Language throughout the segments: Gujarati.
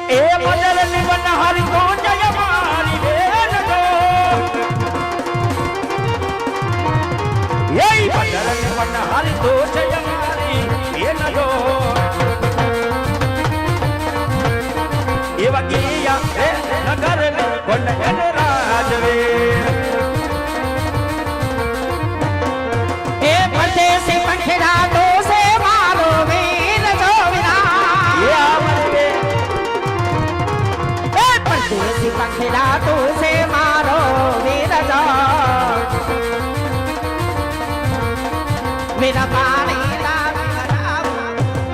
એ મદલ નિવન હારી તો જય મારી બેન જો એ મદલ નિવન હારી તો જય મારી બેન જો એવા કિયા એ નગર ને વન એન રાજવે એ પરદેશી પંખીડા તો સે મારો વીર જો વિના એ આવરે એ પરદેશી પંખીડા તો સે મારો વીર જો મેરા પાણી ના બરાવ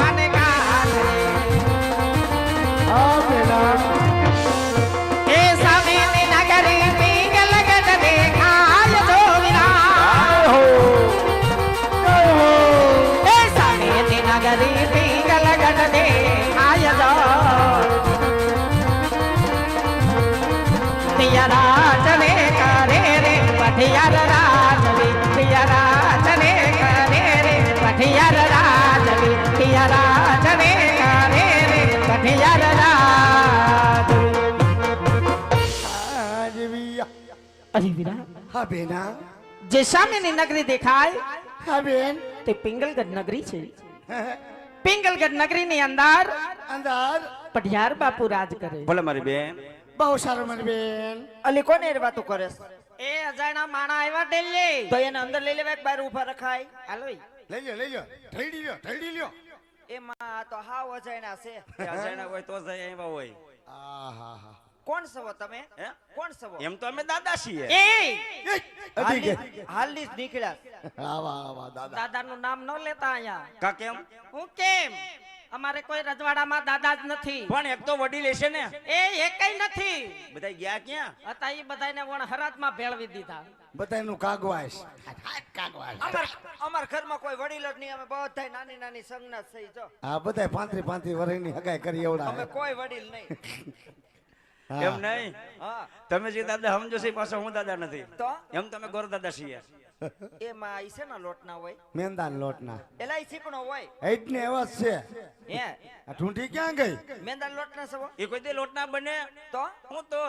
મને ગાલે આ પેલા એ સામેની નગરી પીંગલ ગઢ દેખાય જો વિના હો એ સામેની નગરી પીંગલ ગઢ દેખાય જો પિયા રાજને કરે રે પઠિયાર રાજવી પિયા રાજને કરે રે પઠિયાર રાજવી પિયા રાજને કરે રે પઠિયાર રાજવી આજવી અરે વીરા હા બેના જે સામેની નગરી દેખાય હા બેન તે પિંગલગઢ નગરી છે પિંગલગઢ નગરીની અંદર અંદર પઢિયાર બાપુ રાજ કરે ભલે મારી બેન બહુ સારું મારી બેન અલી કોને એ વાતો કરે એ અજાણ્યા માણા આવ્યા ડેલી તો એને અંદર લઈ લેવા કે બહાર ઊભા રખાય હાલો લઈ લ્યો ઠેડી લ્યો એમાં આ તો હાવ અજાયણા છે અજાણ્યા હોય તો જાય એવા હોય આહા હા કોણ સવો તમે હે? કોણ સવો એમ તો અમે દાદા છીએ એ હાલની જ નીકળ્યા આવા દાદા દાદાનું નામ ન લેતા અહીંયા કા કેમ હું કેમ અમારે કોઈ રજવાડામાં દાદા જ નથી પણ એક તો વડીલ હશે ને એ એકઈ નથી બધા ગયા ક્યાં હતા એ બધાને વણ હરાજમાં ભેળવી દીધા બધાયનું કાગવાસ કાગવાસ અમાર ઘરમાં કોઈ વડીલ જ નહીં અમે બધા નાની નાની સંજ્ઞા થઈ જો હા બધાય 35 વર્ષની હગાઈ કરી અમે એવડા કોઈ વડીલ નહીં એમ નહીં હા તમે જે દાદા સમજો છો એ પાછો હું દાદા નથી તો એમ તમે ગોર દાદા છીએ એમાં ઈ છે ને લોટ ના હોય મેંદાન લોટના એલા ઈ ચીકણો હોય એટલને એવા જ છે હે આ ઠૂંઠી ક્યાં ગઈ મેંદા લોટ ના સવો એ કોઈ દે લોટ ના બને તો હું તો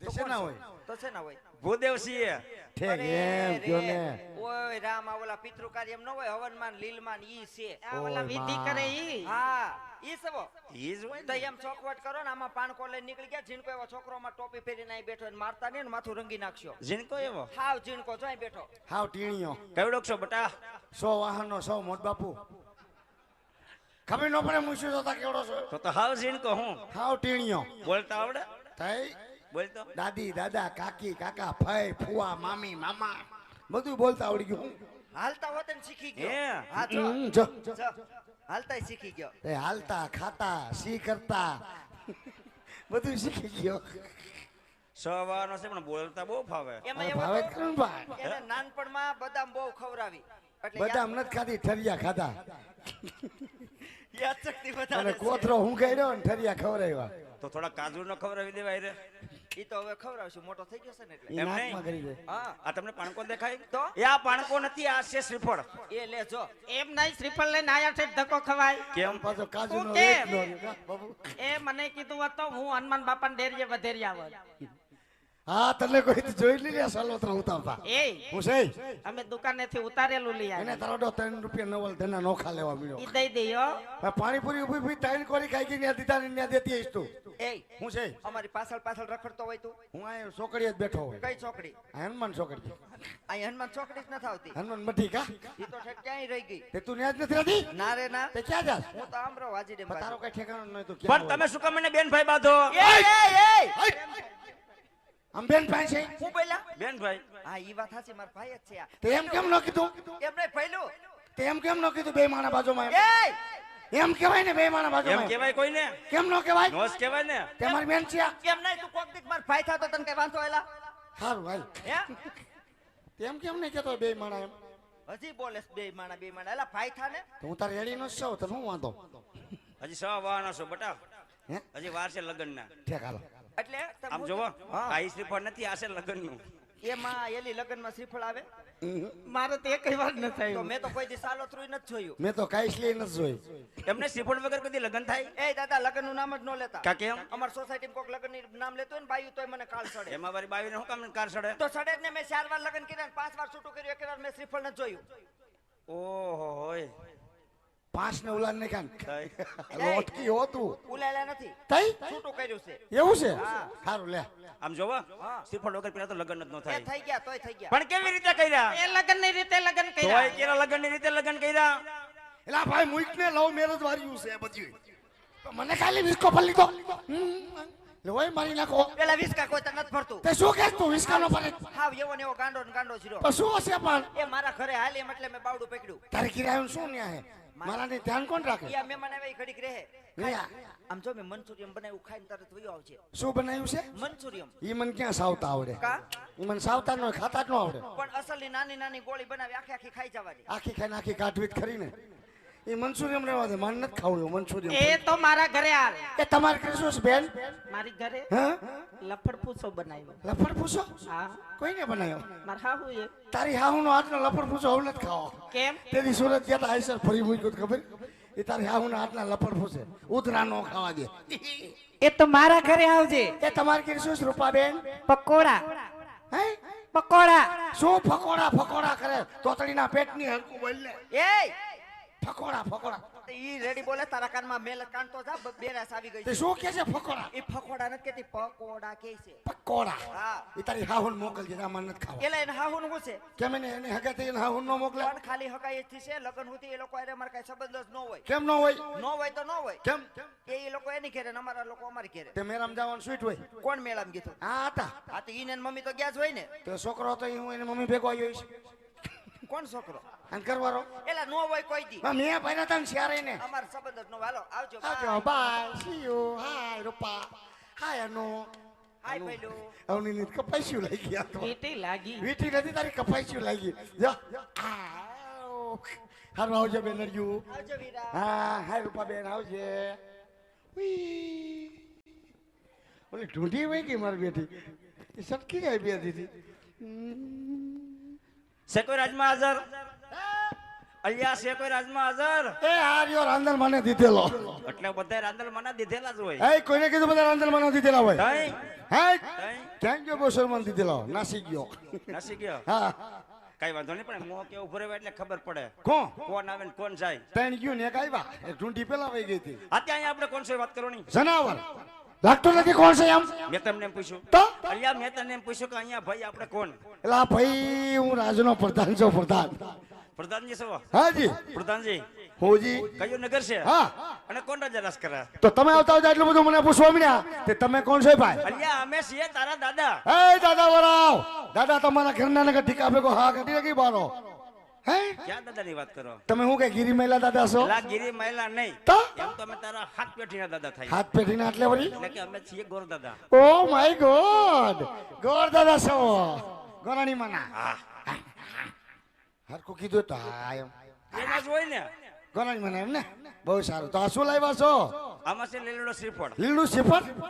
દેશે ના હોય તો છે ના હોય ભૂદેવ છીએ ઠેક અરે એમ રે. કયો ને ઓય રામ આ ઓલા પિતૃ કાર્ય એમ ન હોય હવનમાન લીલમાન ઈ છે આ ઓલા ઓય વિધિ માં. કરે ઈ હા ઈ સવો ઈ જ હોય તો ને. એમ ચોકવટ કરો ને આમાં પાણકો લઈને નીકળી ગયા ઝીણકો એવો છોકરો માં ટોપી પહેરીને અહીં બેઠો એને મારતા નહીં ને માથું રંગી નાખશો જીણકો એવો હાવ ઝીણકો જો અહીં બેઠો હાવ ટીણીયો કેવડો છો બટા 100 વાહનનો 100 મોટ બાપુ ખબર ન પડે મૂછું જોતા કેવડો છો તો હાવ જીણકો હું હાવ ટીણીયો બોલતા આવડે થઈ બોલતો દાદી દાદા કાકી કાકા ફઈ ફુવા મામી મામા બધું બોલતા આવડી ગયું હાલતા હોતે ને શીખી હે. ગયો હા જો જો જો. હાલતાય શીખી ગયો એ હાલતા ખાતા સી કરતા બધું શીખી ગયો સવારનો છે પણ બોલતા બહુ ફાવે એમાં અરે એવો ભાવે જ તો ખરું ને ભાઈ એને નાનપણમાં બદામ બહુ ખવડાવી એટલે બદામ નથી ખાધી ઠરિયા ખાધા યાદ શક્તિ અને વધારે કોથરો હું ગયો ને ઠરિયા ખવડાવ્યા તો થોડા કાજુ નો ખવડાવી દેવાય રે ઈ તો હવે ખવડાવશું મોટો થઈ ગયો છે ને એટલે ઈ એમ નાકમાં નહીં. કરી દે હા આ તમને પાણકો દેખાય તો? એ આ પાણકો નથી આ છે શ્રીફળ એ લેજો એમ નહીં શ્રીફળ લઈને આયા છે ધક્કો ખવાય કેમ પાછો કાજુ નો હું કેમ? બાબુ એ મને કીધું હોત તો હું હનુમાન બાપાને ડેરીએ વધેરિયા હોત હા તને કોઈ દી જોઈ લીધા સલોતરા ઉતારતા એ હું છે અમે દુકાનેથી ઉતારેલું લઈ એને આવ્યા તારો 3 રૂપિયા નવલ ધના નોખા લેવા મળ્યો ઈ દઈ દઈ હો પાણીપુરી ઉભી ઉભી ત્રણ કોરી ખાઈ ગઈ ત્યાં દીધા ને ત્યાં દેતી આવીશ તું એ હું છે અમારી પાછળ પાછળ રખડતો હોય તું હું આ ચોકડીએ જ બેઠો હોય કઈ ચોકડી આ હનુમાન ચોકડી અહીં હનુમાન ચોકડી જ નથી આવતી હનુમાન મઠી કા ઈ તો ઠેક ક્યાંય રહી ગઈ તે તું ન્યા જ નથી રહેતી ના રે ના તે ક્યાં જાસ હું તો આમ રહો વાજી ડેમ તારો કઈ ઠેકાણું નહીં તું પણ ક્યાં તમે શું કામ મને બેન ભાઈ બાંધો આમ બેન પાસે હું બોલ્યા બેન ભાઈ હા ઈ વાત સાચી મારા ભાઈ જ છે આ તે એમ કેમ ન કીધું એમને પહેલું તે એમ કેમ ન કીધું બે માણા બાજુમાં એ એમ કહેવાય ને બે માણા એમ બાજુમાં કેવાય કોઈને કેમ ન કહેવાય નોસ કહેવાય ને તે મારી બેન છે આ. કેમ નહીં તું કોક દીક માર ભાઈ થાતો તને કઈ વાંધો એલા સારું ભાઈ હે તેમ કેમ નહીં કહેતો બે માણા એમ હજી બોલે બે માણા એલા ભાઈ થા ને તો હું તારે રેડી નો છો તો શું વાંધો હજી સવા વાહનો છો બટા હે હજી વાર છે લગ્ન ના ઠેક હાલો એટલે તમે આમ જોવો આ શ્રીફળ નથી આ છે લગ્ન નું એમાં એલી લગ્નમાં શ્રીફળ આવે મારે તો એકય વાર ન તો થયું. મેં તો કોઈ દી સાલો થ્રુય નથી જોયું. મેં તો કાંઈ જ નથી જોઈ. એમને શ્રીફળ વગર કદી લગ્ન થાય એ દાદા લગ્ન નું નામ જ ન લેતા. કા કેમ? અમાર સોસાયટીમાં કોક લગ્ન ની નામ લેતો હોય ને બાયું તોય મને કાળ સડે. એમાં મારી બાવીને હું કામ કાર સડે? તો સડે જ ને. મેં 4 વાર લગ્ન કર્યા ને 5 વાર છૂટું કર્યું, એક વાર મેં શ્રીફળ નથી જોયું. ઓહો હોય 5 ને ઉલાન ને કાન થાય. લોટકી હો તું ઉલાયલા નથી, તઈ છૂટું કર્યું છે. એવું છે હા. સારું લે. આમ જોવો શ્રીફળ વગર પેલા તો લગ્ન જ ન એ થાય. થઈ ગયા તોય થઈ ગયા. પણ કેવી રીતે કર્યા? એ લગ્નની રીતે લગ્ન તોય કર્યા. કેરા લગ્નની રીતે લગ્ન કર્યા. એલા ભાઈ મુઈક ને લવ મેરેજ વાળ્યું છે બધું. તો મને ખાલી વિસ્કો ફલી દો. લોય મારી નાખો. પેલા વિસ્કા કોઈ તને નથી ભરતું. તે શું કહેશ તું વિસ્કાનો ફરે? હાવ એવો ને એવો ગાંડો ને ગાંડો છીરો. તો શું હશે પણ એ મારા ઘરે હાલી એમ એટલે મેં બાવડું પકડ્યું. તારે કિરાયું શું ન્યા હે? મારા ને ધ્યાન કોણ રાખે? યા મહેમાન આવે ઈ ઘડીક રહે. ગયા. આમ જો મેં મંચુરિયમ બનાવ્યું, ખાઈને તરત વયો આવશે. શું બનાવ્યું છે? મંચુરિયમ. ઈ મને ક્યાં સાવતા આવડે? કા ઈ મને સાવતા ન ખાતા જ ન આવડે. પણ અસલી નાની નાની ગોળી બનાવી આખી આખી ખાઈ જવાની. આખી ખાઈને આખી કાઢવી જ ખરી ને. ઈ મંચુરિયમ રહેવા દે, મારે નથી ખાવું એવું મંચુરિયમ. એ તો મારા ઘરે હાલ. એ તમારે કશું છે બેન? મારી ઘરે હા લફડ પૂછો બનાવ્યો. લફડ પૂછો હા કોઈને બનાવ્યો? મારા હાહુ એ. તારી હાહુનો હાથનો લફડ પૂછો હવે નથી ખાવો. કેમ? તેની સુરત ગયા તા આઈસર ફરી મૂક્યો તો ખબર? એ તારી હાહુના હાથના લફડ પૂછે ઉતરા નો ખાવા દે. એ તો મારા ઘરે આવજે. એ તમારે કે શું છે રૂપાબેન? પકોડા હે પકોડા. શું ફકોડા ફકોડા કરે? તોતડીના પેટની હરકું બોલ ને. એય ફકોડા ફકોડા ઈ રેડી બોલે તારા કાનમાં મેલ કાન તો જા બેરાસ આવી ગઈ તે છે. શું કે છે ફકોડા? ઈ ફકોડા નથી કેતી, પકોડા કે છે. પકોડા. હા. એ તારી હાહુન મોકલજે, આમાં નથી ખાવા. એલા એને હાહુનું હું છે કેમ એને હગે થઈ હાહુન નો મોકલે? પણ ખાલી હકાઈ થી છે લગન હોતી એ લોકો અરે અમાર કઈ સંબંધ જ ન હોય. કેમ ન હોય? ન હોય તો ન હોય. કેમ? એ લોકો એની ઘેરે ને અમારા લોકો અમારી ઘેરે. તે મેરામ જવાનું સ્વીટ હોય. કોણ મેળામાં કીધું? હા હતા. આ તો ઈને ને મમ્મી તો ગયા જ હોય ને. તો છોકરો હતો હું એને મમ્મી ભેગો આવ્યો છે. કોણ છોકરો? અને કરવારો એલા નો હોય કોઈ દી. મેં પહેલા તને શિયારે ને. અમાર સંબંધ જ ન હોય. હાલો આવજો. આવજો બાય સી યુ હાય રૂપા હાય અનુ હાય પેલું. આવની નીત કપાઈશું લાગી ગયા તો. વીટી લાગી. વીટી નથી તારી કપાઈશું લાગી. જો આવ. હારું આવજો બેનરજુ. આવજો વીરા. હા હાય રૂપા બેન આવજે. ઉઈ. ઓલી ઢૂંઢી હોય કે મારી બેટી એ સટકી ગઈ બે દીધી. સેકોઈ રાજમાં હાજર. અલિયા સેકોઈ રાજમાં હાજર. એ હાર્યો રાંદલ મને દીધેલો. એટલે બધા રાંદલ મને દીધેલા જ હોય. એ કોઈને કીધું બધા રાંદલ મને દીધેલા હોય? તઈ હે તઈ ક્યાં ગયો બોસરમાન દીધેલો? નાસી ગયો. નાસી ગયો. હા કઈ વાંધો નહીં, પણ મોં કેવું ભરે એટલે ખબર પડે કોણ કોણ આવે ને કોણ જાય. ત્રણ ગયું ને એક આવ્યા. એક ઢૂંઢી પેલા વહી ગઈ હતી. અત્યારે આપણે કોણ છે વાત કરવાની? જનાવર લાગતો નથી કોણ છે એમ મેં તમને એમ પૂછ્યું. તો અલિયા મેં તને એમ પૂછ્યું કે અહીંયા ભાઈ આપણે કોણ? એલા ભાઈ હું રાજનો પ્રધાન છું. પ્રધાન પ્રધાનજી છો? હાજી પ્રધાનજી હોજી કયું નગર છે? હા અને કોણ રાજા રાજ કરે? તો તમે આવતા હોય એટલું બધું મને પૂછવા મળ્યા તે તમે કોણ છો ભાઈ? અલિયા અમે છીએ તારા દાદા. એ દાદા વરાવ દાદા તમારા ઘરના નગર ઠીકા ભેગો હા કાઢી નાખી બારો. હે ક્યાં દાદાની વાત કરો? તમે હું કે ગીરી મહિલા દાદા છો? લા ગીરી મહિલા નહીં, તો એમ તો અમે તારા હાથ પેઢીના દાદા થાય. હાથ પેઢીના એટલે વળી એટલે કે અમે છીએ ગોર દાદા. ઓ માય ગોડ ગોર દાદા છો ગોરાણી માના. હા હરકું કીધું તો હા એમ એના જ હોય ને. ગોરાણી માના એમ ને બહુ સારું. તો આ શું લાવ્યા છો? આમાં છે લીલડો શ્રીફળ. લીલું શ્રીફળ